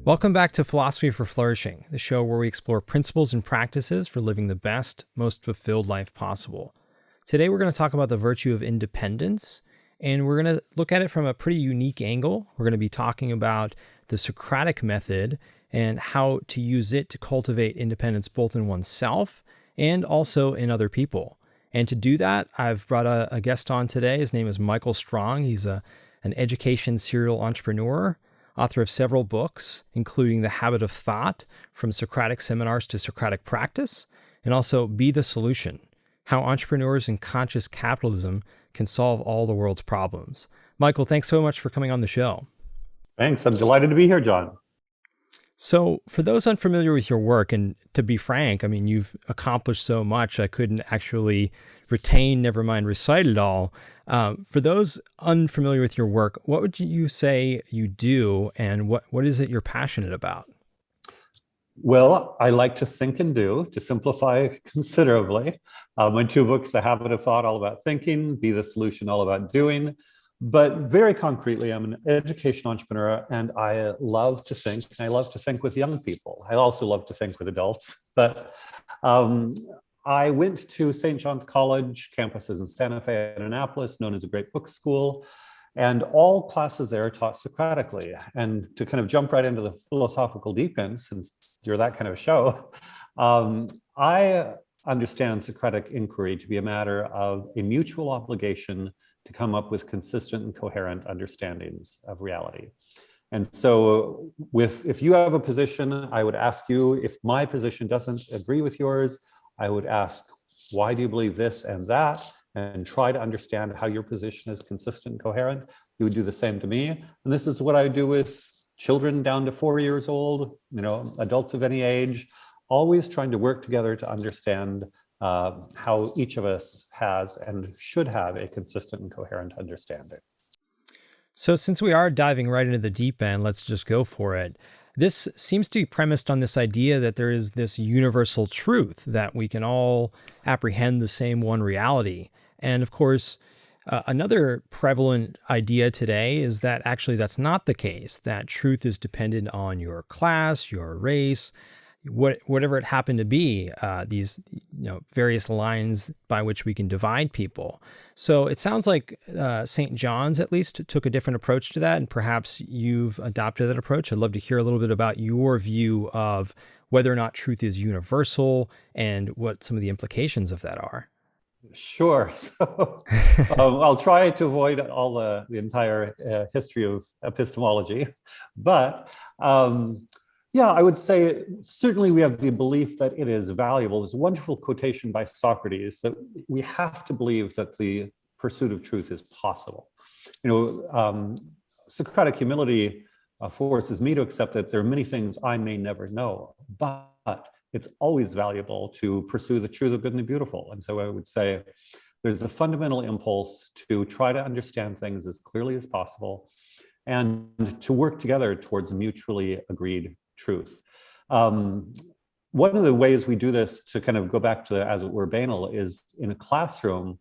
Welcome back to Philosophy for Flourishing, the show where we explore principles and practices for living the best, most fulfilled life possible. Today we're going to talk about the virtue of independence, and we're going to look at it from a pretty unique angle. We're going to be talking about the Socratic method and how to use it to cultivate independence both in oneself and also in other people. And to do that, I've brought a guest on today. His name is Michael Strong. He's an education serial entrepreneur, author of several books, including The Habit of Thought, From Socratic Seminars to Socratic Practice, and also Be the Solution, How Entrepreneurs in Conscious Capitalism Can Solve All the World's Problems. Michael, thanks so much for coming on the show. Thanks. I'm delighted to be here, John. So for those unfamiliar with your work, and to be frank, I mean, you've accomplished so much, I couldn't actually retain, never mind recite it all. For those unfamiliar with your work, what would you say you do, and what is it you're passionate about? Well, I like to think and do, to simplify considerably. My two books, The Habit of Thought, all about thinking, Be the Solution, all about doing. But very concretely, I'm an education entrepreneur, and I love to think. I love to think with young people. I also love to think with adults. But I went to St. John's College, campuses in Santa Fe and Annapolis, known as a great book school. And all classes there are taught Socratically. And to kind of jump right into the philosophical deep end, since you're that kind of show, I understand Socratic inquiry to be a matter of a mutual obligation to come up with consistent and coherent understandings of reality. And so if you have a position, I would ask you, if my position doesn't agree with yours, I would ask, why do you believe this and that? And try to understand how your position is consistent and coherent. You would do the same to me. And this is what I do with children down to 4 years old, adults of any age, always trying to work together to understand how each of us has and should have a consistent and coherent understanding. So since we are diving right into the deep end, let's just go for it. This seems to be premised on this idea that there is this universal truth, that we can all apprehend the same one reality. And of course, another prevalent idea today is that actually that's not the case, that truth is dependent on your class, your race, whatever it happened to be, these various lines by which we can divide people. So it sounds like St. John's at least took a different approach to that, and perhaps you've adopted that approach. I'd love to hear a little bit about your view of whether or not truth is universal and what some of the implications of that are. Sure. So I'll try to avoid all the entire history of epistemology, but yeah, I would say certainly we have the belief that it is valuable. There's a wonderful quotation by Socrates that we have to believe that the pursuit of truth is possible. Socratic humility forces me to accept that there are many things I may never know, but it's always valuable to pursue the true, the good, and the beautiful. And so I would say there's a fundamental impulse to try to understand things as clearly as possible and to work together towards mutually agreed truth. One of the ways we do this, to kind of go back to, as it were, banal, is in a classroom,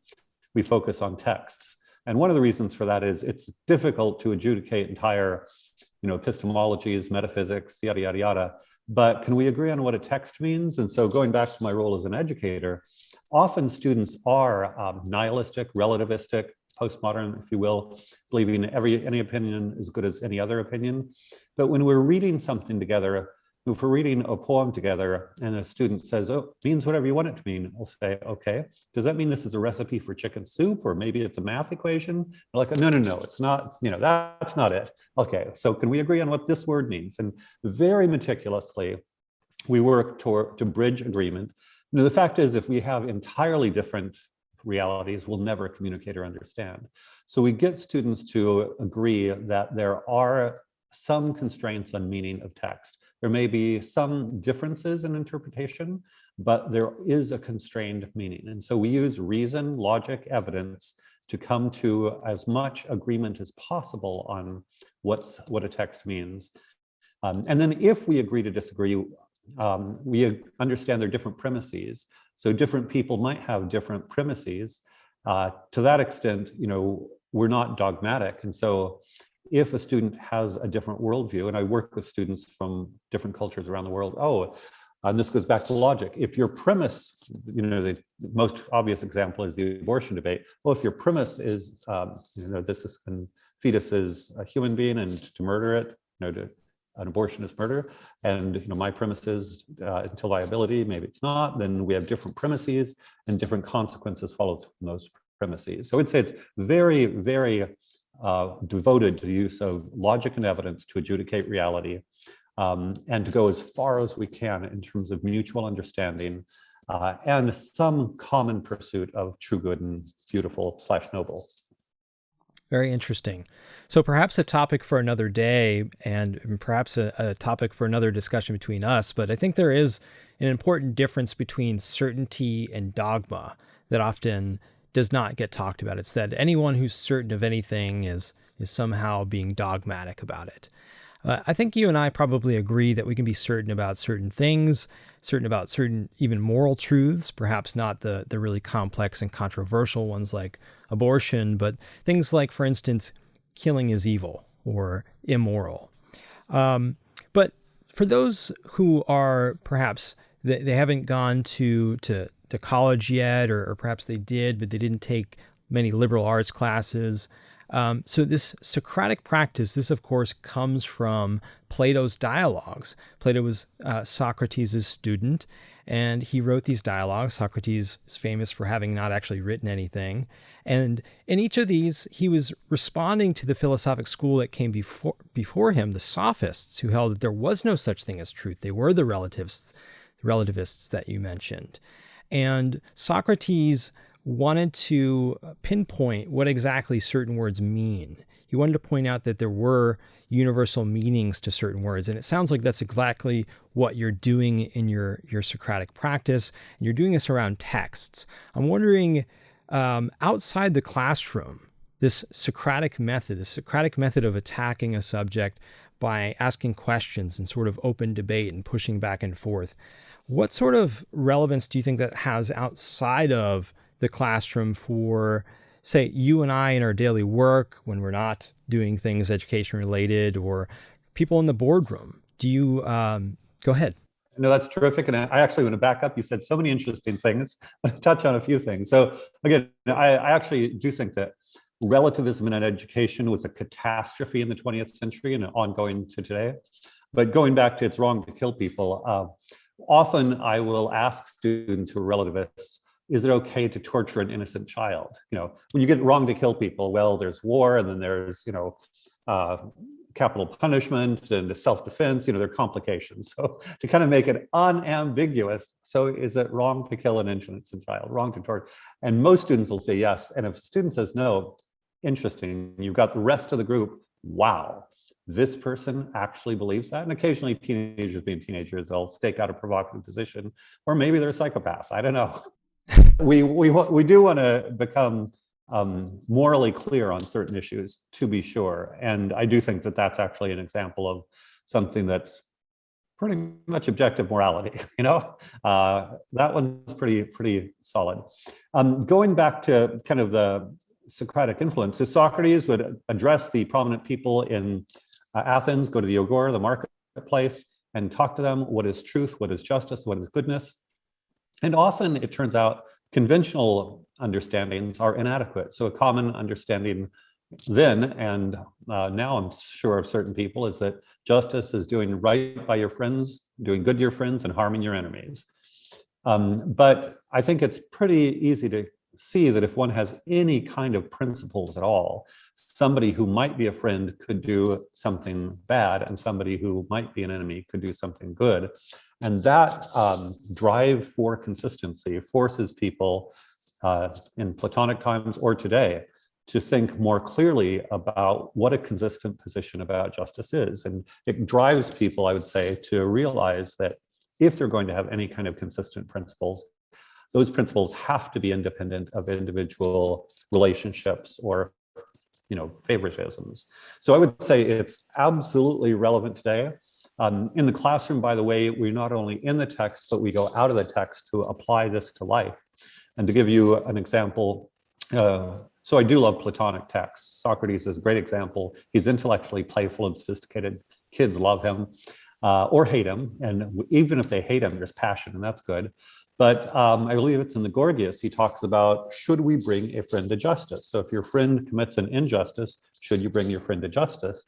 we focus on texts. And one of the reasons for that is it's difficult to adjudicate entire, epistemologies, metaphysics, yada, yada, yada. But can we agree on what a text means? And so going back to my role as an educator, often students are nihilistic, relativistic, postmodern, if you will, believing any opinion is good as any other opinion. But when we're reading something together, if we're reading a poem together and a student says, oh, it means whatever you want it to mean, I'll say, okay, does that mean this is a recipe for chicken soup? Or maybe it's a math equation? They're like, no, it's not, that's not it. Okay, so can we agree on what this word means? And very meticulously, we work to bridge agreement. The fact is, if we have entirely different realities, we'll never communicate or understand. So we get students to agree that there are some constraints on meaning of text. There may be some differences in interpretation, but there is a constrained meaning. And so we use reason, logic, evidence to come to as much agreement as possible on what a text means. And then if we agree to disagree, we understand their different premises. So different people might have different premises. To that extent, we're not dogmatic. And so if a student has a different worldview, and I work with students from different cultures around the world, and this goes back to logic. If your premise, the most obvious example is the abortion debate. Well, if your premise is, this is, and fetus is a human being, and to murder it, an abortion is murder, and my premise is until viability, maybe it's not. Then we have different premises, and different consequences follow from those premises. So I would say it's very, very devoted to the use of logic and evidence to adjudicate reality. And to go as far as we can in terms of mutual understanding and some common pursuit of true good and beautiful / noble. Very interesting. So perhaps a topic for another day, and perhaps a topic for another discussion between us, but I think there is an important difference between certainty and dogma that often does not get talked about. It's that anyone who's certain of anything is somehow being dogmatic about it. I think you and I probably agree that we can be certain about certain things, certain about certain even moral truths, perhaps not the really complex and controversial ones like abortion, but things like, for instance, killing is evil or immoral. But for those who are perhaps, they haven't gone to college yet, or perhaps they did, but they didn't take many liberal arts classes. So this Socratic practice, this of course comes from Plato's dialogues. Plato was Socrates' student, and he wrote these dialogues. Socrates is famous for having not actually written anything. And in each of these, he was responding to the philosophic school that came before him, the Sophists, who held that there was no such thing as truth. They were the relativists that you mentioned. And Socrates wanted to pinpoint what exactly certain words mean. He wanted to point out that there were universal meanings to certain words. And it sounds like that's exactly what you're doing in your Socratic practice. And you're doing this around texts. I'm wondering, outside the classroom, this Socratic method of attacking a subject by asking questions and sort of open debate and pushing back and forth, what sort of relevance do you think that has outside of the classroom for, say, you and I in our daily work when we're not doing things education related, or people in the boardroom? Do you, go ahead. No, that's terrific. And I actually want to back up. You said so many interesting things. I'll touch on a few things. So again, I actually do think that relativism in education was a catastrophe in the 20th century and ongoing to today. But going back to it's wrong to kill people, often I will ask students who are relativists, is it okay to torture an innocent child? When you get it wrong to kill people, well, there's war, and then there's, capital punishment and self-defense, there are complications. So to kind of make it unambiguous, so is it wrong to kill an innocent child, wrong to torture? And most students will say yes. And if a student says no, interesting, you've got the rest of the group, wow, this person actually believes that. And occasionally teenagers being teenagers, they'll stake out a provocative position, or maybe they're psychopaths, I don't know. We do want to become morally clear on certain issues, to be sure. And I do think that that's actually an example of something that's pretty much objective morality. That one's pretty solid. Going back to kind of the Socratic influence, so Socrates would address the prominent people in Athens, go to the agora, the marketplace, and talk to them. What is truth? What is justice? What is goodness? And often it turns out conventional understandings are inadequate. So a common understanding then, and now I'm sure of certain people, is that justice is doing right by your friends, doing good to your friends, and harming your enemies. But I think it's pretty easy to see that if one has any kind of principles at all, somebody who might be a friend could do something bad, and somebody who might be an enemy could do something good. And that drive for consistency forces people in Platonic times or today to think more clearly about what a consistent position about justice is. And it drives people, I would say, to realize that if they're going to have any kind of consistent principles, those principles have to be independent of individual relationships or favoritisms. So I would say it's absolutely relevant today. In the classroom, by the way, we're not only in the text, but we go out of the text to apply this to life. And to give you an example, So I do love Platonic texts. Socrates is a great example. He's intellectually playful and sophisticated. Kids love him or hate him. And even if they hate him, there's passion, and that's good. But I believe it's in the Gorgias, he talks about, should we bring a friend to justice? So if your friend commits an injustice, should you bring your friend to justice?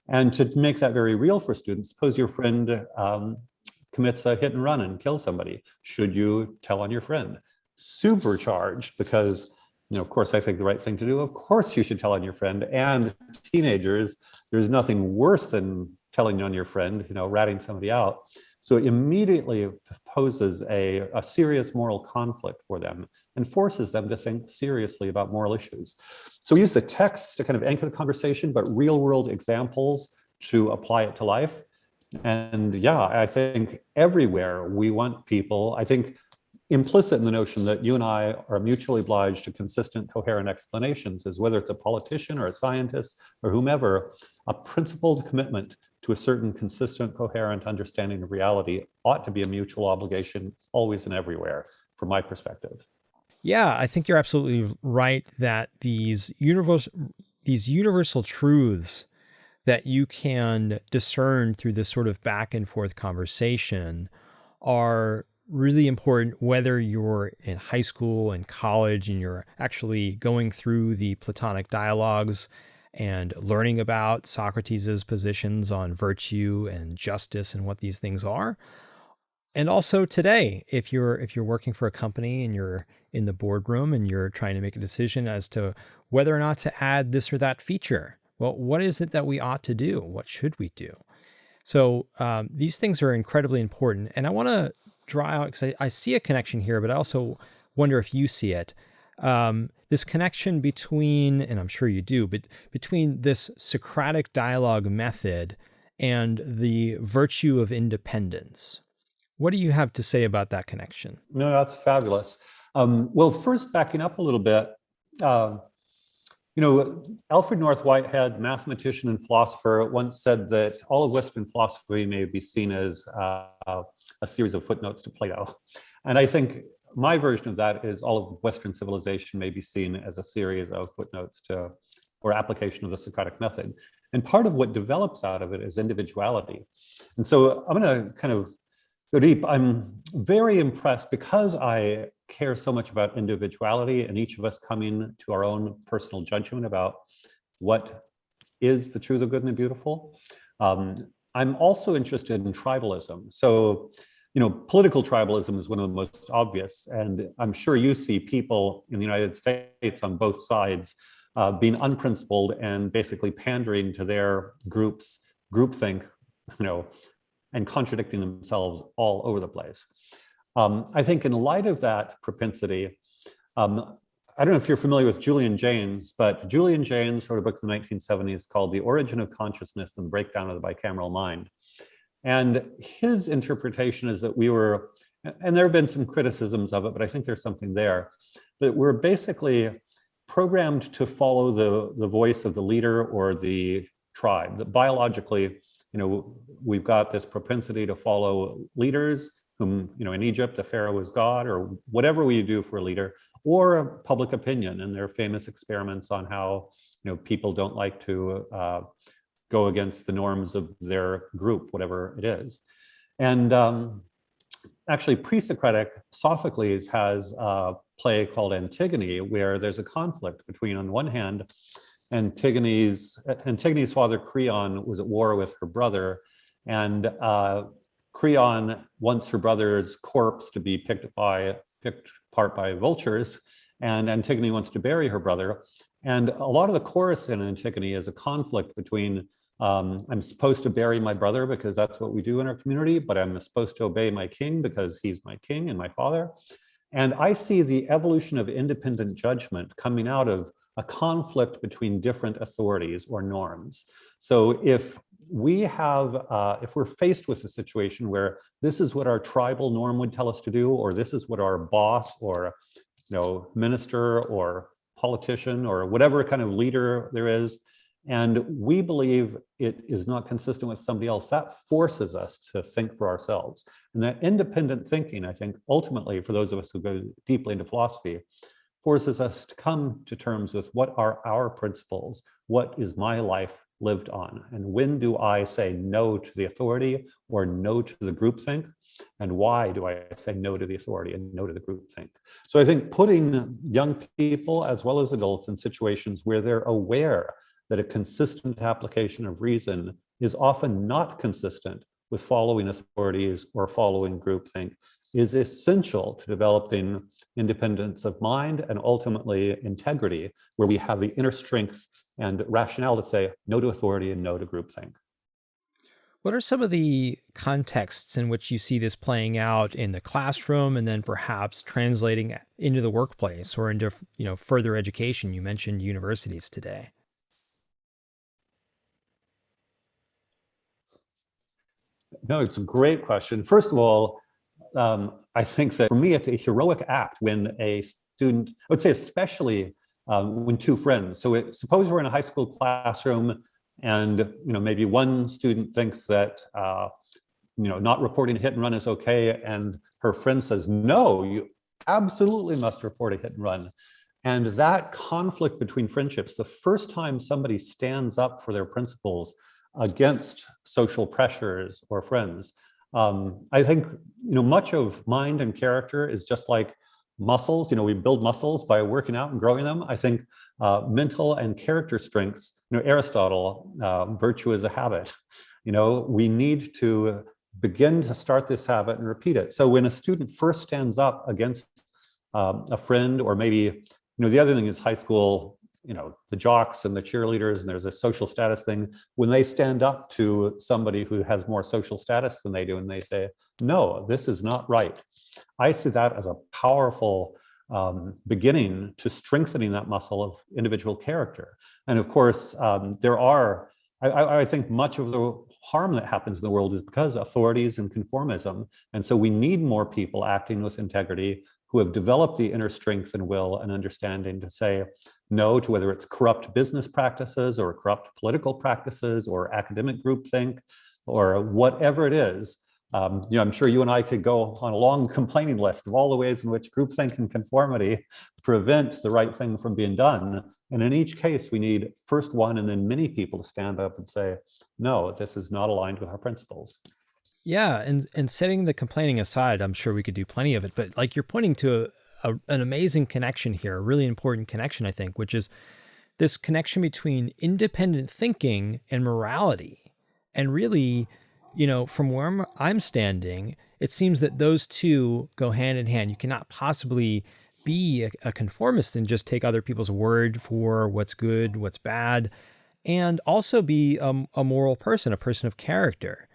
And to make that very real for students, suppose your friend commits a hit and run and kills somebody. Should you tell on your friend? Supercharged, because of course, I think the right thing to do. Of course, you should tell on your friend. And teenagers, there's nothing worse than telling on your friend, ratting somebody out. So it immediately poses a serious moral conflict for them and forces them to think seriously about moral issues. So we use the text to kind of anchor the conversation, but real world examples to apply it to life. And yeah, I think everywhere we want people, I think implicit in the notion that you and I are mutually obliged to consistent, coherent explanations is, whether it's a politician or a scientist or whomever, a principled commitment to a certain consistent, coherent understanding of reality ought to be a mutual obligation always and everywhere, from my perspective. Yeah, I think you're absolutely right that these universal truths that you can discern through this sort of back and forth conversation are really important, whether you're in high school and college and you're actually going through the Platonic dialogues and learning about Socrates' positions on virtue and justice and what these things are. And also today, if you're working for a company and you're in the boardroom and you're trying to make a decision as to whether or not to add this or that feature, well, what is it that we ought to do? What should we do? So these things are incredibly important. And I want to draw out, because I see a connection here, but I also wonder if you see it. This connection between, and I'm sure you do, but between this Socratic dialogue method and the virtue of independence. What do you have to say about that connection? No, that's fabulous. Well, first, backing up a little bit, Alfred North Whitehead, mathematician and philosopher, once said that all of Western philosophy may be seen as a series of footnotes to Plato. And I think my version of that is all of Western civilization may be seen as a series of footnotes to, or application of the Socratic method. And part of what develops out of it is individuality. And so I'm going to kind of go deep. I'm very impressed, because I care so much about individuality and each of us coming to our own personal judgment about what is the true, the good, and the beautiful. I'm also interested in tribalism. So, political tribalism is one of the most obvious, and I'm sure you see people in the United States on both sides being unprincipled and basically pandering to their groupthink, and contradicting themselves all over the place. I think in light of that propensity, I don't know if you're familiar with Julian Jaynes, but Julian Jaynes wrote a book in the 1970s called The Origin of Consciousness and the Breakdown of the Bicameral Mind. And his interpretation is that we were, and there have been some criticisms of it, but I think there's something there, that we're basically programmed to follow the voice of the leader or the tribe. That biologically, we've got this propensity to follow leaders whom, in Egypt, the Pharaoh was God, or whatever we do for a leader, or public opinion. And there are famous experiments on how, people don't like to go against the norms of their group, whatever it is. And actually, pre-Socratic, Sophocles has a play called Antigone, where there's a conflict between, on the one hand, Antigone's father, Creon, was at war with her brother, and Creon wants her brother's corpse to be picked apart by vultures, and Antigone wants to bury her brother. And a lot of the chorus in Antigone is a conflict between I'm supposed to bury my brother because that's what we do in our community, but I'm supposed to obey my king because he's my king and my father. And I see the evolution of independent judgment coming out of a conflict between different authorities or norms. So if we're faced with a situation where this is what our tribal norm would tell us to do, or this is what our boss or minister or politician or whatever kind of leader there is, and we believe it is not consistent with somebody else, that forces us to think for ourselves. And that independent thinking, I think, ultimately, for those of us who go deeply into philosophy, forces us to come to terms with what are our principles, what is my life lived on, and when do I say no to the authority or no to the groupthink, and why do I say no to the authority and no to the groupthink. So I think putting young people as well as adults in situations where they're aware that a consistent application of reason is often not consistent with following authorities or following groupthink is essential to developing independence of mind and ultimately integrity, where we have the inner strength and rationale to say no to authority and no to groupthink. What are some of the contexts in which you see this playing out in the classroom and then perhaps translating into the workplace or into, further education? You mentioned universities today. No, it's a great question. First of all, I think that for me, it's a heroic act when a student, I would say especially when two friends, so suppose we're in a high school classroom and maybe one student thinks that not reporting a hit and run is okay, and her friend says, no, you absolutely must report a hit and run. And that conflict between friendships, the first time somebody stands up for their principles against social pressures or friends, I think much of mind and character is just like muscles. We build muscles by working out and growing them. I think mental and character strengths, Aristotle, virtue is a habit. We need to begin to start this habit and repeat it. So when a student first stands up against a friend, or maybe the other thing is high school, the jocks and the cheerleaders, and there's a social status thing. When they stand up to somebody who has more social status than they do, and they say, no, this is not right, I see that as a powerful beginning to strengthening that muscle of individual character. And of course, I think much of the harm that happens in the world is because authorities and conformism. And so we need more people acting with integrity who have developed the inner strength and will and understanding to say no to whether it's corrupt business practices or corrupt political practices or academic groupthink or whatever it is. I'm sure you and I could go on a long complaining list of all the ways in which groupthink and conformity prevent the right thing from being done. And in each case, we need first one and then many people to stand up and say, no, this is not aligned with our principles. Yeah, and setting the complaining aside, I'm sure we could do plenty of it, but like you're pointing to an amazing connection here, a really important connection, I think, which is this connection between independent thinking and morality. And really, from where I'm standing, it seems that those two go hand in hand. You cannot possibly be a conformist and just take other people's word for what's good, what's bad, and also be a moral person, a person of character.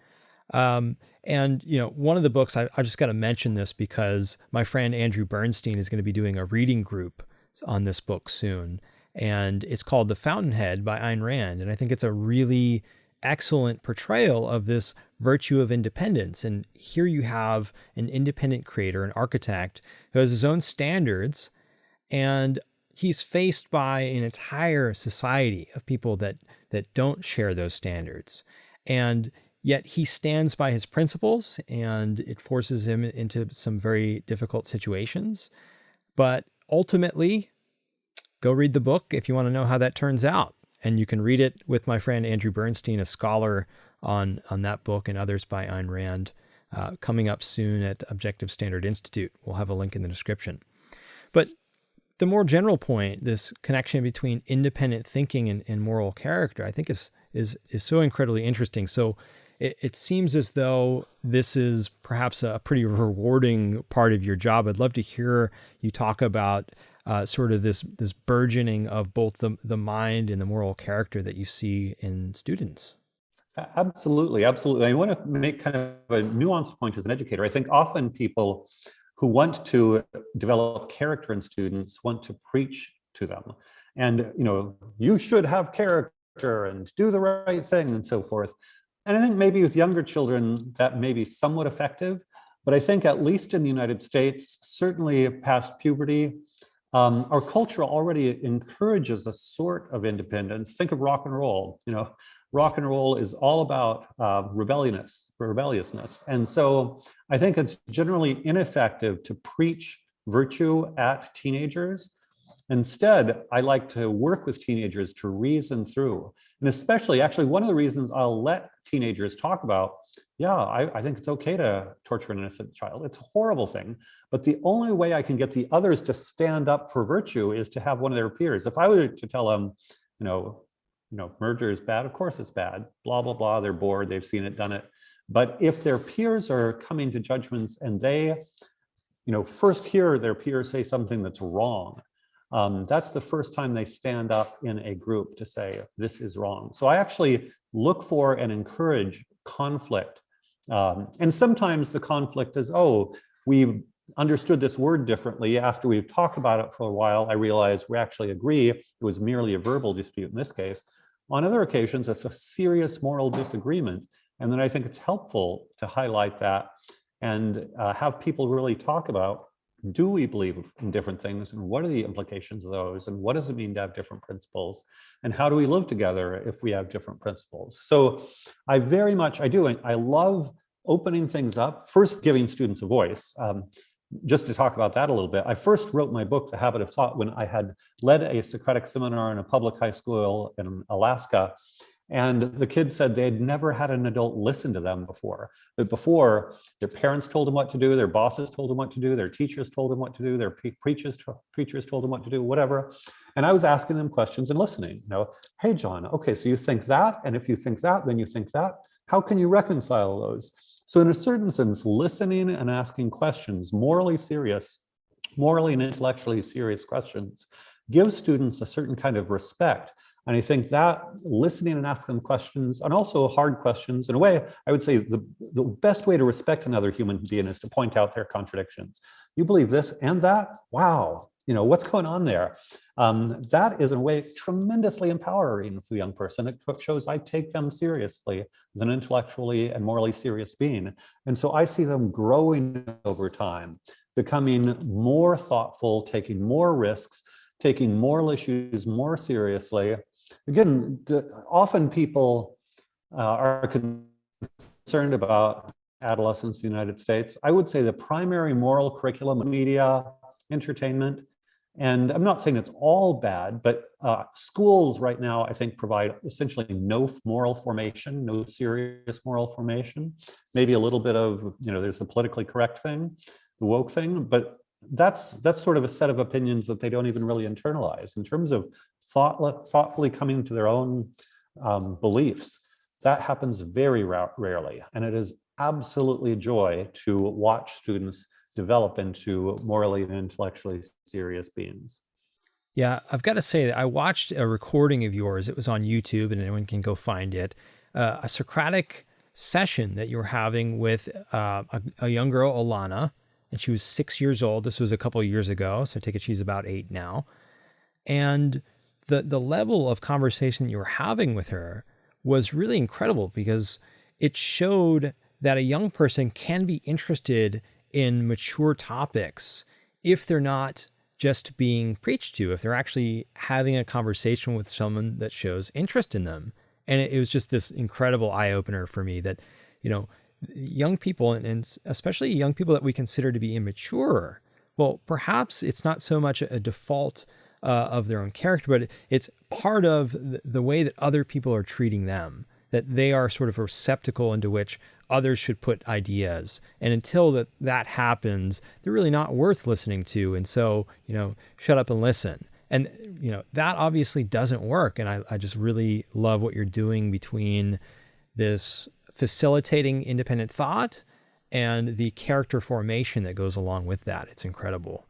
One of the books, I just got to mention this because my friend Andrew Bernstein is going to be doing a reading group on this book soon. And it's called The Fountainhead by Ayn Rand. And I think it's a really excellent portrayal of this virtue of independence. And here you have an independent creator, an architect who has his own standards, and he's faced by an entire society of people that don't share those standards. And yet he stands by his principles, and it forces him into some very difficult situations. But ultimately, go read the book if you want to know how that turns out. And you can read it with my friend Andrew Bernstein, a scholar on that book and others by Ayn Rand, coming up soon at Objective Standard Institute. We'll have a link in the description. But the more general point, this connection between independent thinking and moral character, I think is so incredibly interesting. So it seems as though this is perhaps a pretty rewarding part of your job. I'd love to hear you talk about sort of this burgeoning of both the mind and the moral character that you see in students. Absolutely, absolutely. I want to make kind of a nuanced point as an educator. I think often people who want to develop character in students want to preach to them. And, you should have character and do the right thing and so forth. And I think maybe with younger children, that may be somewhat effective. But I think at least in the United States, certainly past puberty, our culture already encourages a sort of independence. Think of rock and roll. Rock and roll is all about rebelliousness. And so I think it's generally ineffective to preach virtue at teenagers Instead, I like to work with teenagers to reason through. And especially, actually, one of the reasons I'll let teenagers talk about, yeah, I think it's okay to torture an innocent child. It's a horrible thing. But the only way I can get the others to stand up for virtue is to have one of their peers. If I were to tell them, murder is bad, of course it's bad, blah, blah, blah, they're bored, they've seen it, done it. But if their peers are coming to judgments and they, first hear their peers say something that's wrong, that's the first time they stand up in a group to say, this is wrong. So I actually look for and encourage conflict. And sometimes the conflict is, oh, we understood this word differently. After we've talked about it for a while, I realized we actually agree. It was merely a verbal dispute in this case. On other occasions, it's a serious moral disagreement. And then I think it's helpful to highlight that and have people really talk about, do we believe in different things, and what are the implications of those, and what does it mean to have different principles, and how do we live together if we have different principles? So I love opening things up, first giving students a voice. Just to talk about that a little bit, I first wrote my book, The Habit of Thought, when I had led a Socratic seminar in a public high school in Alaska. And the kids said they'd never had an adult listen to them before. But before, their parents told them what to do, their bosses told them what to do, their teachers told them what to do, their preachers told them what to do, whatever. And I was asking them questions and listening. Hey, John, okay, so you think that, and if you think that, then you think that. How can you reconcile those? So in a certain sense, listening and asking questions, morally and intellectually serious questions, gives students a certain kind of respect. And I think that listening and asking them questions, and also hard questions, in a way, I would say the best way to respect another human being is to point out their contradictions. You believe this and that? Wow, what's going on there? That is in a way tremendously empowering for the young person. It shows I take them seriously as an intellectually and morally serious being. And so I see them growing over time, becoming more thoughtful, taking more risks, taking moral issues more seriously. Again, often people are concerned about adolescence in the United States. I would say the primary moral curriculum, media, entertainment, and I'm not saying it's all bad, but schools right now, I think, provide essentially no moral formation, no serious moral formation, maybe a little bit of, there's the politically correct thing, the woke thing, but that's sort of a set of opinions that they don't even really internalize. In terms of thoughtfully coming to their own beliefs, that happens very rarely. And it is absolutely a joy to watch students develop into morally and intellectually serious beings. Yeah, I've got to say that I watched a recording of yours. It was on YouTube and anyone can go find it. A Socratic session that you were having with a young girl, Alana, and she was 6 years old. This was a couple of years ago, so I take it she's about 8 now. And the level of conversation that you were having with her was really incredible because it showed that a young person can be interested in mature topics if they're not just being preached to, if they're actually having a conversation with someone that shows interest in them. And it was just this incredible eye-opener for me that, young people, and especially young people that we consider to be immature, well, perhaps it's not so much a default of their own character, but it's part of the way that other people are treating them, that they are sort of a receptacle into which others should put ideas. And until that happens, they're really not worth listening to. And so, shut up and listen. And, that obviously doesn't work. And I just really love what you're doing between this facilitating independent thought and the character formation that goes along with that. It's incredible.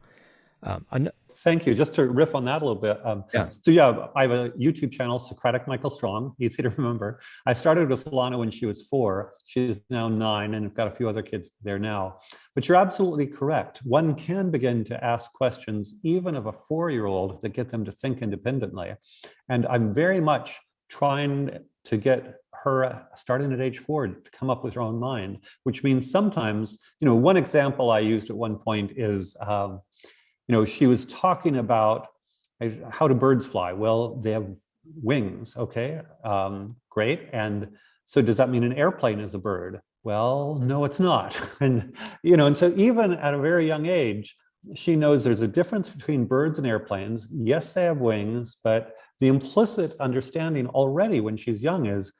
Thank you. Just to riff on that a little bit. I have a YouTube channel, Socratic Michael Strong, easy to remember. I started with Lana when she was 4. She's now 9, and I've got a few other kids there now. But you're absolutely correct. One can begin to ask questions, even of a 4-year-old, that get them to think independently. And I'm very much trying to get her, starting at age 4, to come up with her own mind, which means sometimes, one example I used at one point is, she was talking about how do birds fly? Well, they have wings. Okay, great. And so does that mean an airplane is a bird? Well, no, it's not. And so even at a very young age, she knows there's a difference between birds and airplanes. Yes, they have wings, but the implicit understanding already when she's young is,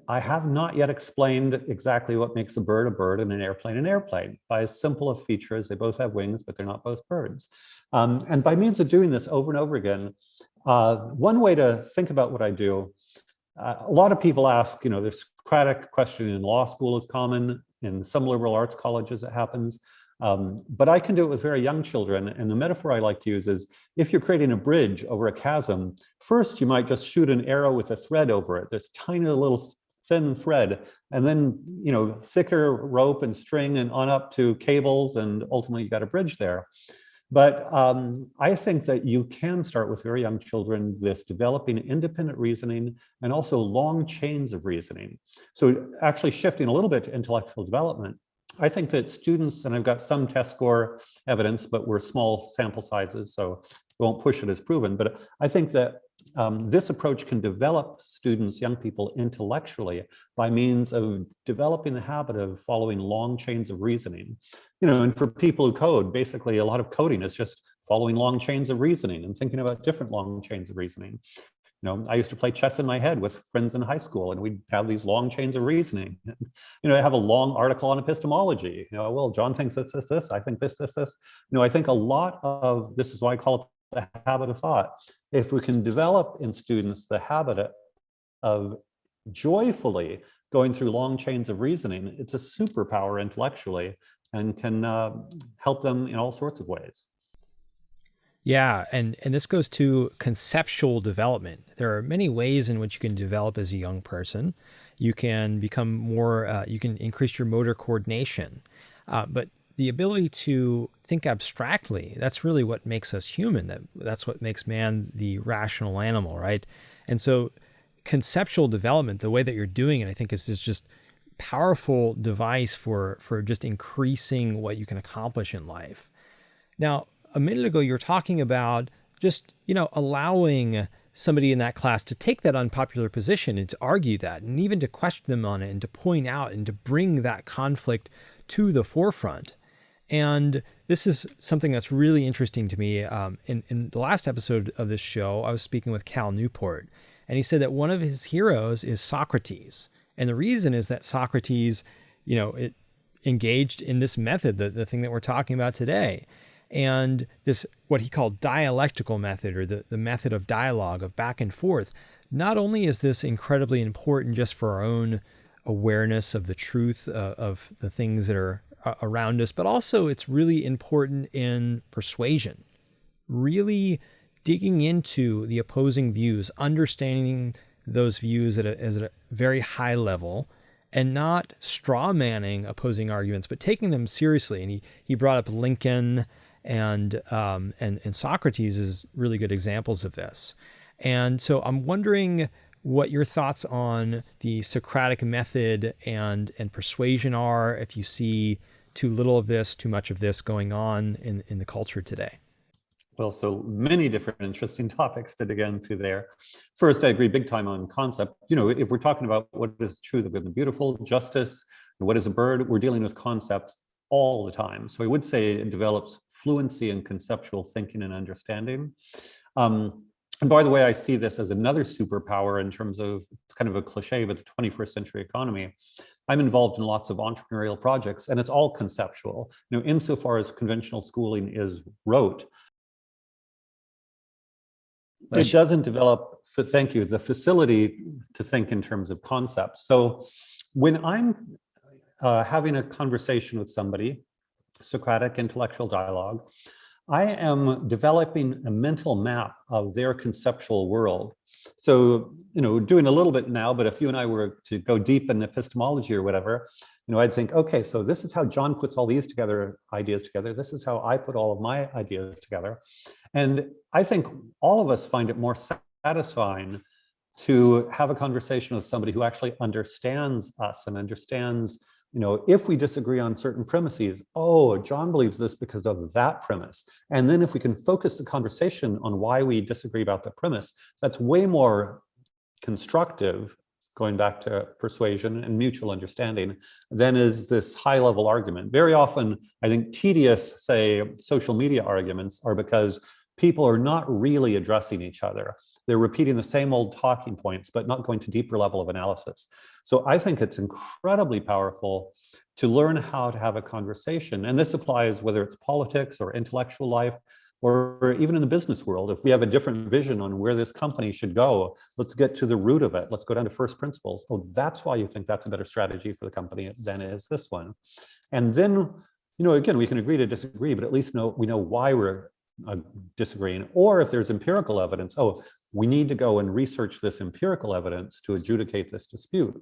I have not yet explained exactly what makes a bird and an airplane. By as simple of features, they both have wings, but they're not both birds. And by means of doing this over and over again, one way to think about what I do, a lot of people ask, the Socratic question in law school is common, in some liberal arts colleges it happens, but I can do it with very young children. And the metaphor I like to use is, if you're creating a bridge over a chasm, first you might just shoot an arrow with a thread over it. There's tiny little thin thread, and then thicker rope and string, and on up to cables, and ultimately you got a bridge there. But I think that you can start with very young children, this developing independent reasoning and also long chains of reasoning. So actually shifting a little bit to intellectual development, I think that students, and I've got some test score evidence, but we're small sample sizes, so we won't push it as proven, but I think that this approach can develop students, young people, intellectually by means of developing the habit of following long chains of reasoning. And for people who code, basically a lot of coding is just following long chains of reasoning and thinking about different long chains of reasoning. I used to play chess in my head with friends in high school, and we'd have these long chains of reasoning. I have a long article on epistemology. Well, John thinks this, I think this. I think a lot of this is why I call it the habit of thought. If we can develop in students the habit of joyfully going through long chains of reasoning, it's a superpower intellectually and can help them in all sorts of ways. Yeah, and this goes to conceptual development. There are many ways in which you can develop as a young person. You can become more, you can increase your motor coordination, but the ability to think abstractly, that's really what makes us human. That's what makes man the rational animal, right? And so conceptual development, the way that you're doing it, I think is just powerful device for just increasing what you can accomplish in life. Now, a minute ago, you were talking about just, allowing somebody in that class to take that unpopular position and to argue that, and even to question them on it, and to point out and to bring that conflict to the forefront. And this is something that's really interesting to me. In the last episode of this show, I was speaking with Cal Newport, and he said that one of his heroes is Socrates. And the reason is that Socrates, it engaged in this method, the thing that we're talking about today. And this, what he called dialectical method, or the method of dialogue, of back and forth. Not only is this incredibly important just for our own awareness of the truth of the things that are around us, but also it's really important in persuasion, really digging into the opposing views, understanding those views at a very high level, and not straw manning opposing arguments, but taking them seriously. And he brought up Lincoln and Socrates is really good examples of this. And so I'm wondering what your thoughts on the Socratic method and persuasion are, if you see too little of this, too much of this going on in the culture today. Well, so many different interesting topics to dig into there. First, I agree big time on concept. If we're talking about what is true, the good and the beautiful, justice, and what is a bird, we're dealing with concepts all the time. So I would say it develops fluency in conceptual thinking and understanding. And by the way, I see this as another superpower in terms of, it's kind of a cliche, but the 21st century economy. I'm involved in lots of entrepreneurial projects, and it's all conceptual. Insofar as conventional schooling is rote, it doesn't develop, thank you, the facility to think in terms of concepts. So when I'm having a conversation with somebody, Socratic intellectual dialogue, I am developing a mental map of their conceptual world. So, doing a little bit now, but if you and I were to go deep in epistemology or whatever, I'd think, okay, so this is how John puts all these ideas together. This is how I put all of my ideas together. And I think all of us find it more satisfying to have a conversation with somebody who actually understands us and understands, if we disagree on certain premises, oh, John believes this because of that premise. And then if we can focus the conversation on why we disagree about the premise, that's way more constructive going back to persuasion and mutual understanding, then is this high-level argument. Very often, I think tedious, say, social media arguments are because people are not really addressing each other. They're repeating the same old talking points, but not going to deeper level of analysis. So I think it's incredibly powerful to learn how to have a conversation. And this applies whether it's politics or intellectual life, or even in the business world. If we have a different vision on where this company should go, let's get to the root of it. Let's go down to first principles. Oh, that's why you think that's a better strategy for the company than is this one. And then, again, we can agree to disagree, but at least we know why we're disagreeing. Or if there's empirical evidence, we need to go and research this empirical evidence to adjudicate this dispute.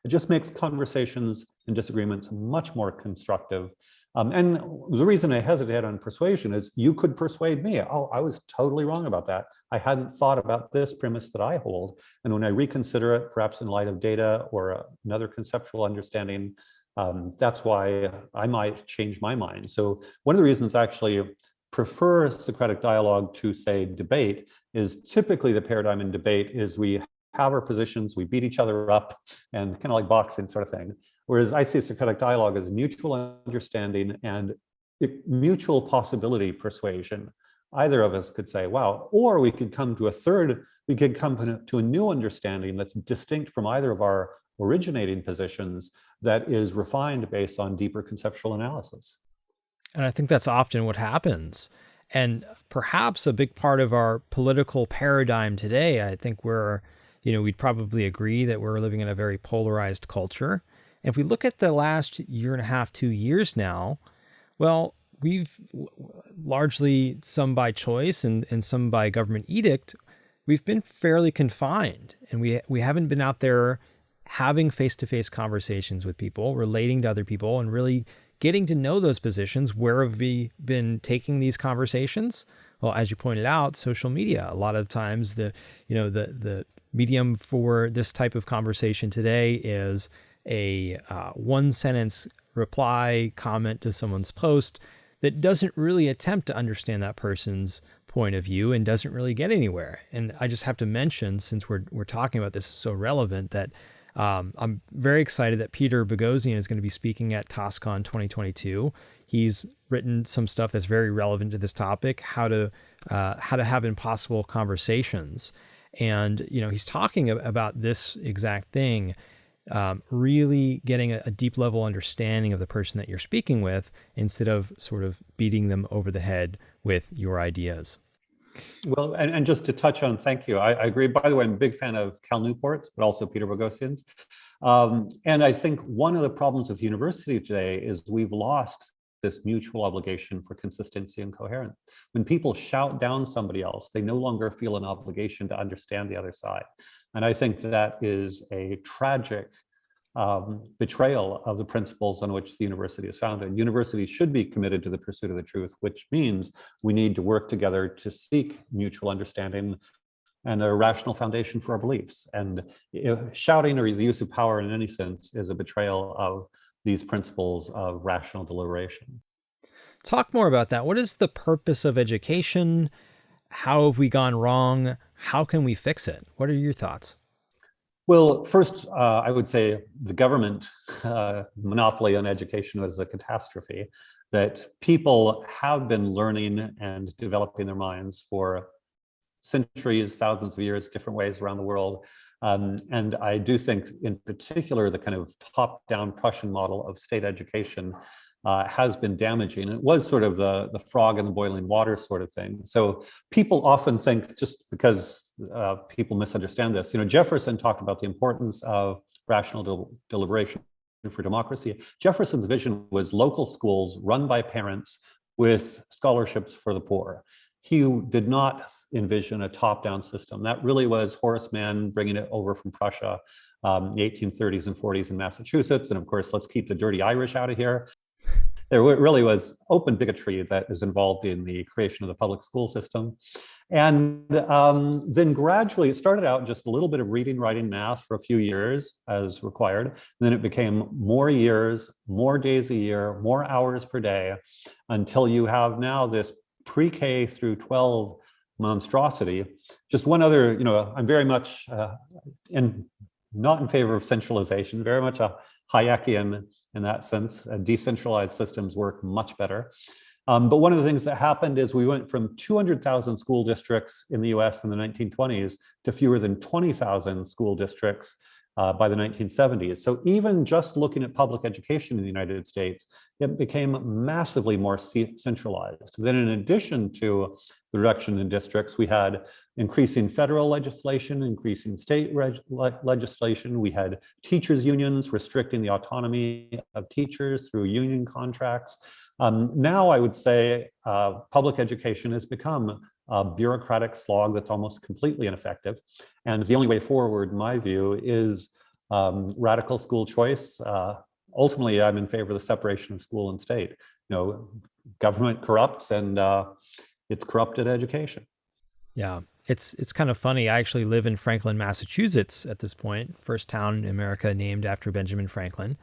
It just makes conversations and disagreements much more constructive. And the reason I hesitate on persuasion is you could persuade me. I was totally wrong about that. I hadn't thought about this premise that I hold. And when I reconsider it, perhaps in light of data or another conceptual understanding, that's why I might change my mind. So one of the reasons I actually prefer Socratic dialogue to, say, debate is typically the paradigm in debate is we have our positions, we beat each other up, and kind of like boxing sort of thing. Whereas I see Socratic dialogue as mutual understanding and mutual possibility persuasion. Either of us could say, wow, or we could come to a new understanding that's distinct from either of our originating positions that is refined based on deeper conceptual analysis. And I think that's often what happens. And perhaps a big part of our political paradigm today, I think we'd probably agree that we're living in a very polarized culture. If we look at the last year and a half, 2 years now, well, we've largely, some by choice and some by government edict, we've been fairly confined. And we haven't been out there having face-to-face conversations with people, relating to other people, and really getting to know those positions. Where have we been taking these conversations? Well, as you pointed out, social media. A lot of times the medium for this type of conversation today is a one sentence reply comment to someone's post that doesn't really attempt to understand that person's point of view and doesn't really get anywhere. And I just have to mention, since we're talking about this is so relevant, that I'm very excited that Peter Boghossian is going to be speaking at TOSCon 2022. He's written some stuff that's very relevant to this topic, how to have impossible conversations. And, he's talking about this exact thing, really getting a deep level understanding of the person that you're speaking with instead of sort of beating them over the head with your ideas. Well, and just to touch on, thank you. I agree. By the way, I'm a big fan of Cal Newport's, but also Peter Boghossian's. And I think one of the problems with university today is we've lost this mutual obligation for consistency and coherence. When people shout down somebody else, they no longer feel an obligation to understand the other side. And I think that is a tragic betrayal of the principles on which the university is founded. Universities should be committed to the pursuit of the truth, which means we need to work together to seek mutual understanding and a rational foundation for our beliefs. And shouting or the use of power in any sense is a betrayal of these principles of rational deliberation. Talk more about that. What is the purpose of education? How have we gone wrong? How can we fix it? What are your thoughts? Well, first, I would say the government monopoly on education is a catastrophe, that people have been learning and developing their minds for centuries, thousands of years, different ways around the world. And I do think, in particular, the kind of top-down Prussian model of state education has been damaging. It was sort of the frog in the boiling water sort of thing. So people often think, just because people misunderstand this, Jefferson talked about the importance of rational deliberation for democracy. Jefferson's vision was local schools run by parents with scholarships for the poor. He did not envision a top-down system. That really was Horace Mann bringing it over from Prussia, the 1830s and 40s in Massachusetts. And of course, let's keep the dirty Irish out of here. There really was open bigotry that is involved in the creation of the public school system. And then gradually, it started out just a little bit of reading, writing, math for a few years as required. And then it became more years, more days a year, more hours per day, until you have now this pre-K through 12 monstrosity. Just one other, I'm very much in not in favor of centralization, very much a Hayekian in that sense. Decentralized systems work much better. But one of the things that happened is we went from 200,000 school districts in the US in the 1920s to fewer than 20,000 school districts by the 1970s. So even just looking at public education in the United States, it became massively more centralized. Then in addition to the reduction in districts, we had increasing federal legislation, increasing state legislation. We had teachers' unions restricting the autonomy of teachers through union contracts. Now I would say public education has become a bureaucratic slog that's almost completely ineffective. And the only way forward, in my view, is radical school choice. Ultimately, I'm in favor of the separation of school and state. Government corrupts, and it's corrupted education. Yeah, it's kind of funny. I actually live in Franklin, Massachusetts at this point, first town in America named after Benjamin Franklin.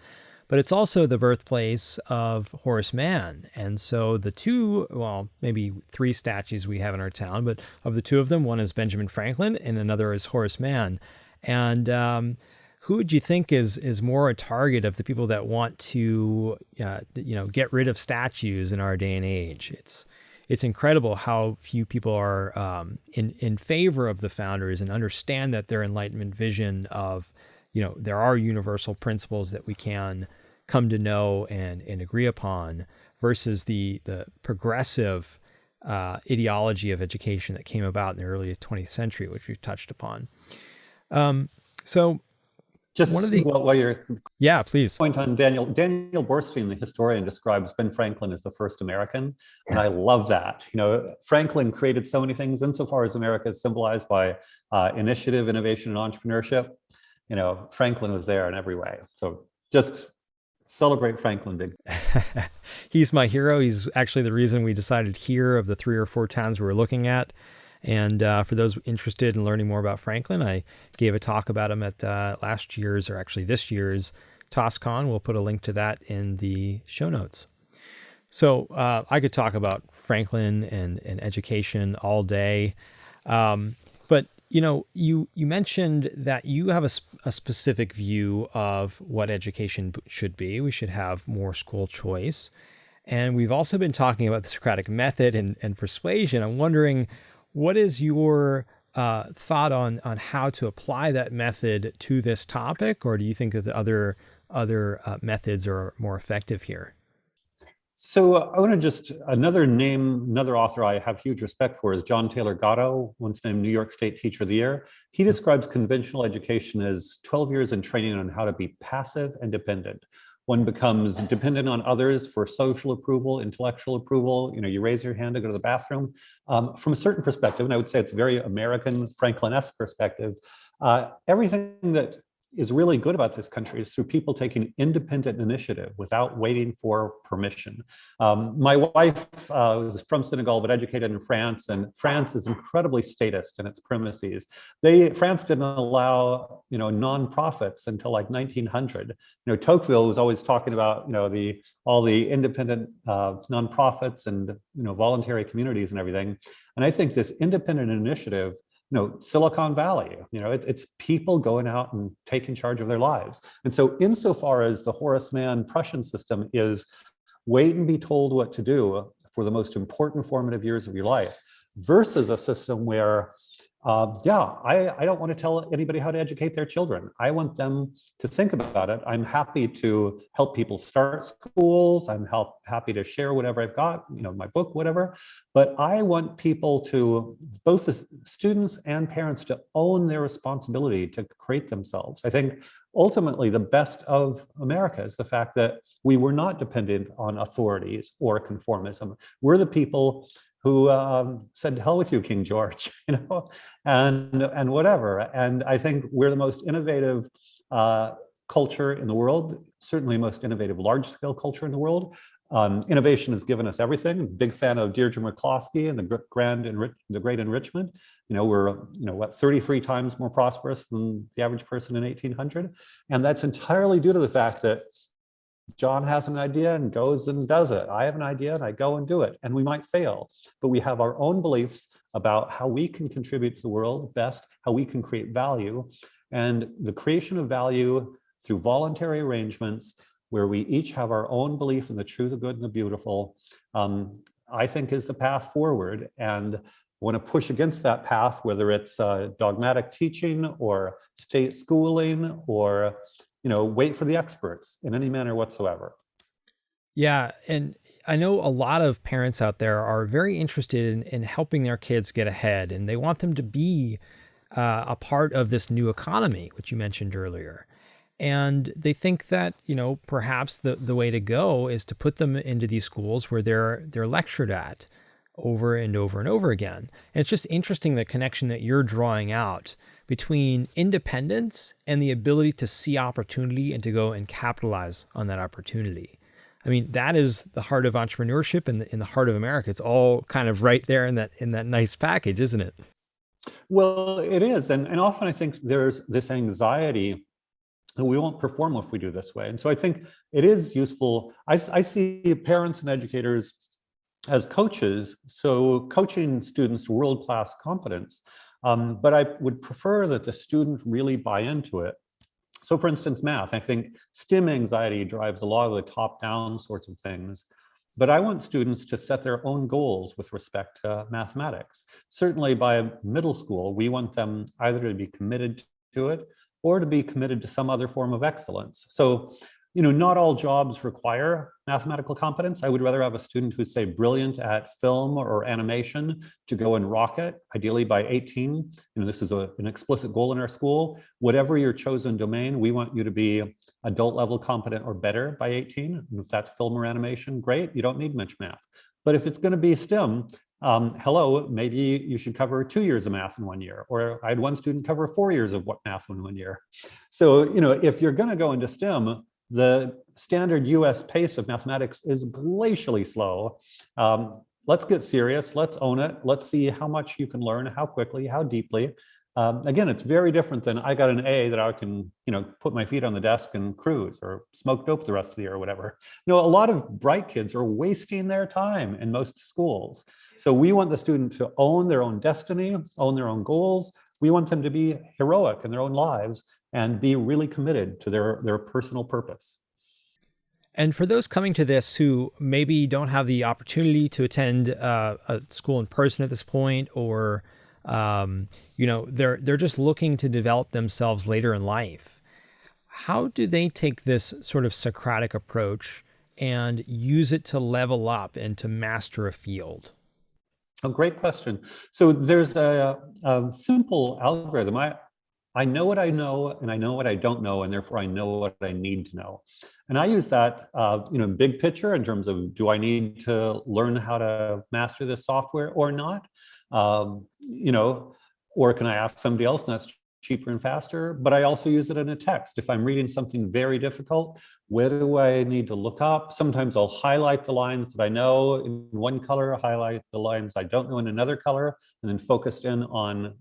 But it's also the birthplace of Horace Mann. And so the two, well, maybe three statues we have in our town, but of the two of them, one is Benjamin Franklin and another is Horace Mann. And who would you think is more a target of the people that want to, get rid of statues in our day and age? It's incredible how few people are in favor of the founders and understand that their Enlightenment vision of, there are universal principles that we can come to know and agree upon versus the progressive ideology of education that came about in the early 20th century, which we've touched upon. So just one of the, while you're yeah, please. Point on Daniel Borstein, the historian, describes Ben Franklin as the first American, and I love that. Franklin created so many things insofar as America is symbolized by initiative, innovation, and entrepreneurship. Franklin was there in every way. So just celebrate Franklin big. He's my hero. He's actually the reason we decided here of the 3 or 4 towns we were looking at. And for those interested in learning more about Franklin, I gave a talk about him at last year's, or actually this year's, TOSCon. We'll put a link to that in the show notes. So I could talk about Franklin and education all day. But you mentioned that you have a specific view of what education should be. We should have more school choice. And we've also been talking about the Socratic method and persuasion. I'm wondering, what is your thought on how to apply that method to this topic? Or do you think that the other methods are more effective here? So I want to just, another author I have huge respect for is John Taylor Gatto, once named New York State Teacher of the Year. He describes conventional education as 12 years in training on how to be passive and dependent. One becomes dependent on others for social approval, intellectual approval. You raise your hand to go to the bathroom. From a certain perspective, and I would say it's very American, Franklin-esque perspective, everything that is really good about this country is through people taking independent initiative without waiting for permission. My wife was from Senegal, but educated in France, and France is incredibly statist in its premises. France didn't allow, nonprofits until like 1900. Tocqueville was always talking about, all the independent nonprofits and, voluntary communities and everything. And I think this independent initiative, Silicon Valley, it's people going out and taking charge of their lives. And so insofar as the Horace Mann Prussian system is wait and be told what to do for the most important formative years of your life, versus a system where, I don't want to tell anybody how to educate their children. I want them to think about it. I'm happy to help people start schools. I'm happy to share whatever I've got, my book, whatever. But I want people to, both the students and parents, to own their responsibility to create themselves. I think ultimately the best of America is the fact that we were not dependent on authorities or conformism. We're the people who said, to hell with you, King George, and whatever. And I think we're the most innovative culture in the world, certainly most innovative large-scale culture in the world. Innovation has given us everything. Big fan of Deirdre McCloskey and the Great Enrichment. We're 33 times more prosperous than the average person in 1800, and that's entirely due to the fact that John has an idea and goes and does it. I have an idea and I go and do it. And we might fail, but we have our own beliefs about how we can contribute to the world best, how we can create value. And the creation of value through voluntary arrangements where we each have our own belief in the true, the good, and the beautiful, I think is the path forward. And want to push against that path, whether it's dogmatic teaching or state schooling or, wait for the experts in any manner whatsoever. Yeah, and I know a lot of parents out there are very interested in helping their kids get ahead, and they want them to be a part of this new economy, which you mentioned earlier. And they think that, perhaps the way to go is to put them into these schools where they're lectured at over and over and over again. And it's just interesting the connection that you're drawing out between independence and the ability to see opportunity and to go and capitalize on that opportunity. I mean, that is the heart of entrepreneurship in the heart of America. It's all kind of right there in that nice package, isn't it? Well, it is. And often I think there's this anxiety that we won't perform if we do this way. And so I think it is useful. I see parents and educators as coaches, so coaching students to world-class competence. But I would prefer that the student really buy into it. So for instance, math, I think STEM anxiety drives a lot of the top-down sorts of things. But I want students to set their own goals with respect to mathematics. Certainly by middle school, we want them either to be committed to it or to be committed to some other form of excellence. So, not all jobs require mathematical competence. I would rather have a student who's, say, brilliant at film or animation to go and rock it, ideally by 18. This is an explicit goal in our school. Whatever your chosen domain, we want you to be adult level competent or better by 18. And if that's film or animation, great, you don't need much math. But if it's going to be STEM, maybe you should cover 2 years of math in 1 year, or I had one student cover 4 years of math in 1 year. So, if you're going to go into STEM, the standard US pace of mathematics is glacially slow. Let's get serious, let's own it. Let's see how much you can learn, how quickly, how deeply. Again, it's very different than I got an A that I can, put my feet on the desk and cruise or smoke dope the rest of the year or whatever. A lot of bright kids are wasting their time in most schools. So we want the student to own their own destiny, own their own goals. We want them to be heroic in their own lives and be really committed to their personal purpose. And for those coming to this who maybe don't have the opportunity to attend a school in person at this point, or they're just looking to develop themselves later in life, how do they take this sort of Socratic approach and use it to level up and to master a field? A great question. So there's a simple algorithm. I know what I know, and I know what I don't know, and therefore I know what I need to know. And I use that, big picture in terms of, do I need to learn how to master this software or not? Or can I ask somebody else, and that's cheaper and faster? But I also use it in a text. If I'm reading something very difficult, where do I need to look up? Sometimes I'll highlight the lines that I know in one color, highlight the lines I don't know in another color, and then focused in on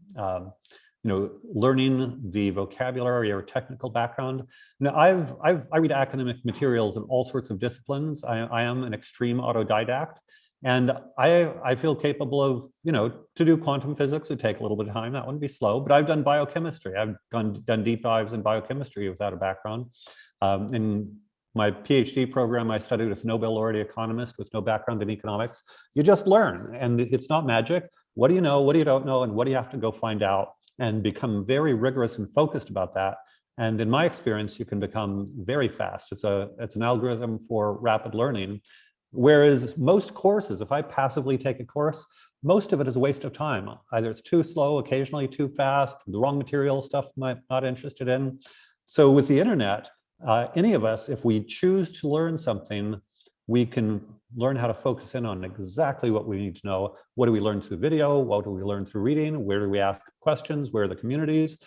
learning the vocabulary or technical background. Now, I read academic materials in all sorts of disciplines. I am an extreme autodidact, and I feel capable of, to do quantum physics would take a little bit of time. That wouldn't be slow, but I've done biochemistry. I've done deep dives in biochemistry without a background. In my PhD program, I studied with Nobel laureate economist with no background in economics. You just learn, and it's not magic. What do you know? What do you don't know? And what do you have to go find out? And become very rigorous and focused about that. And in my experience, you can become very fast. It's an algorithm for rapid learning. Whereas most courses, if I passively take a course, most of it is a waste of time. Either it's too slow, occasionally too fast, the wrong material, stuff I'm not interested in. So with the internet, any of us, if we choose to learn something, we can learn how to focus in on exactly what we need to know. What do we learn through video? What do we learn through reading? Where do we ask questions? Where are the communities?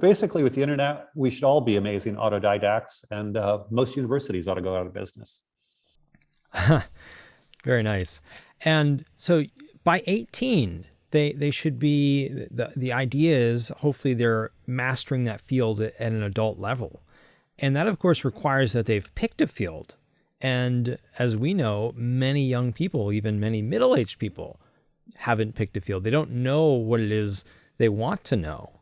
Basically with the internet, we should all be amazing autodidacts, and most universities ought to go out of business. Very nice. And so by 18, they should be, the idea is hopefully they're mastering that field at an adult level. And that of course requires that they've picked a field. And as we know, many young people, even many middle-aged people, haven't picked a field. They don't know what it is they want to know.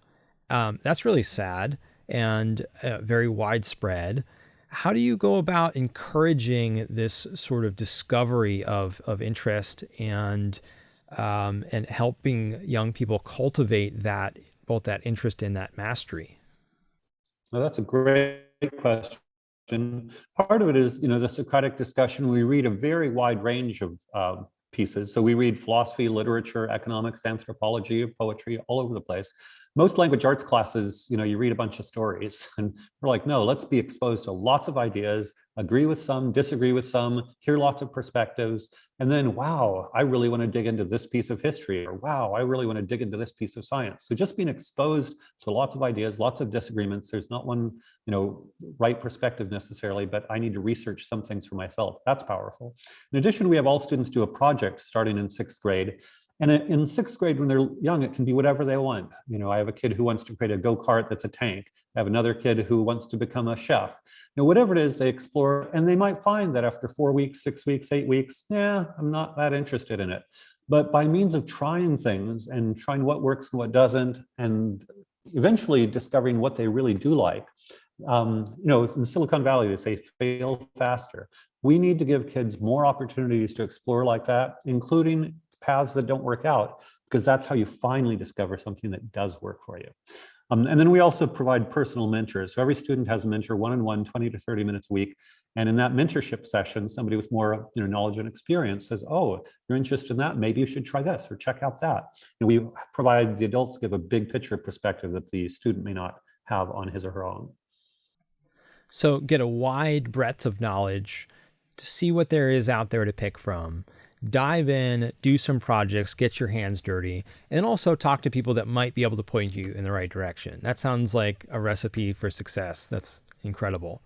That's really sad and very widespread. How do you go about encouraging this sort of discovery of interest and helping young people cultivate that, both that interest and that mastery? Well, that's a great question. Part of it is, the Socratic discussion. We read a very wide range of pieces. So we read philosophy, literature, economics, anthropology, poetry, all over the place. Most language arts classes, you read a bunch of stories, and we're like, no, let's be exposed to lots of ideas, agree with some, disagree with some, hear lots of perspectives, and then, wow, I really want to dig into this piece of history, or wow, I really want to dig into this piece of science. So just being exposed to lots of ideas, lots of disagreements. There's not one, right perspective necessarily, but I need to research some things for myself. That's powerful. In addition, we have all students do a project starting in 6th grade. And in 6th grade, when they're young, it can be whatever they want. I have a kid who wants to create a go-kart that's a tank. I have another kid who wants to become a chef. Whatever it is, they explore, and they might find that after 4 weeks, 6 weeks, 8 weeks, I'm not that interested in it. But by means of trying things and trying what works and what doesn't, and eventually discovering what they really do like, in Silicon Valley, they say fail faster. We need to give kids more opportunities to explore like that, including paths that don't work out, because that's how you finally discover something that does work for you. And then we also provide personal mentors. So every student has a mentor, one-on-one, 20 to 30 minutes a week. And in that mentorship session, somebody with more knowledge and experience says, oh, you're interested in that, maybe you should try this or check out that. And we provide the adults give a big picture perspective that the student may not have on his or her own. So get a wide breadth of knowledge to see what there is out there to pick from. Dive in, do some projects, get your hands dirty, and also talk to people that might be able to point you in the right direction. That sounds like a recipe for success. That's incredible.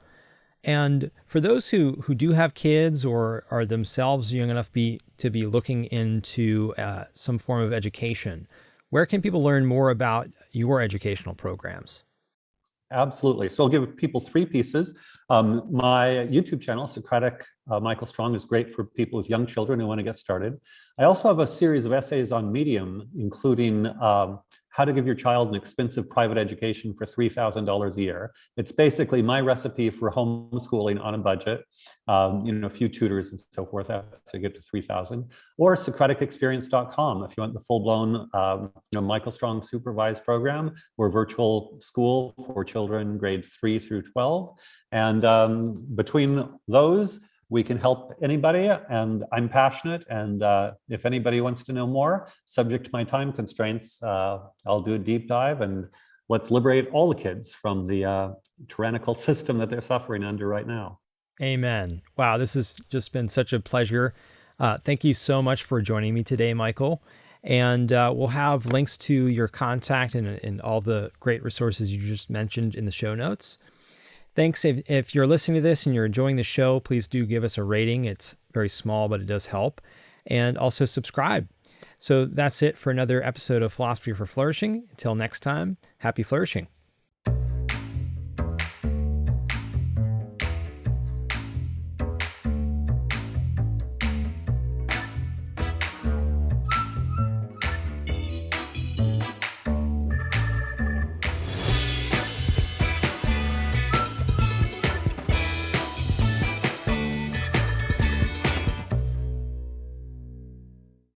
And for those who do have kids or are themselves young enough to be looking into some form of education, where can people learn more about your educational programs? Absolutely. So I'll give people 3 pieces. My YouTube channel, Socratic Michael Strong, is great for people with young children who want to get started. I also have a series of essays on Medium, including how to give your child an expensive private education for $3,000 a year. It's basically my recipe for homeschooling on a budget, a few tutors and so forth to get to 3,000. Or SocraticExperience.com if you want the full-blown, Michael Strong supervised program or virtual school for children grades 3 through 12. And between those, we can help anybody, and I'm passionate. And if anybody wants to know more, subject to my time constraints, I'll do a deep dive, and let's liberate all the kids from the tyrannical system that they're suffering under right now. Amen. Wow, this has just been such a pleasure. Thank you so much for joining me today, Michael. And we'll have links to your contact and all the great resources you just mentioned in the show notes. Thanks. If you're listening to this and you're enjoying the show, please do give us a rating. It's very small, but it does help. And also subscribe. So that's it for another episode of Philosophy for Flourishing. Until next time, happy flourishing.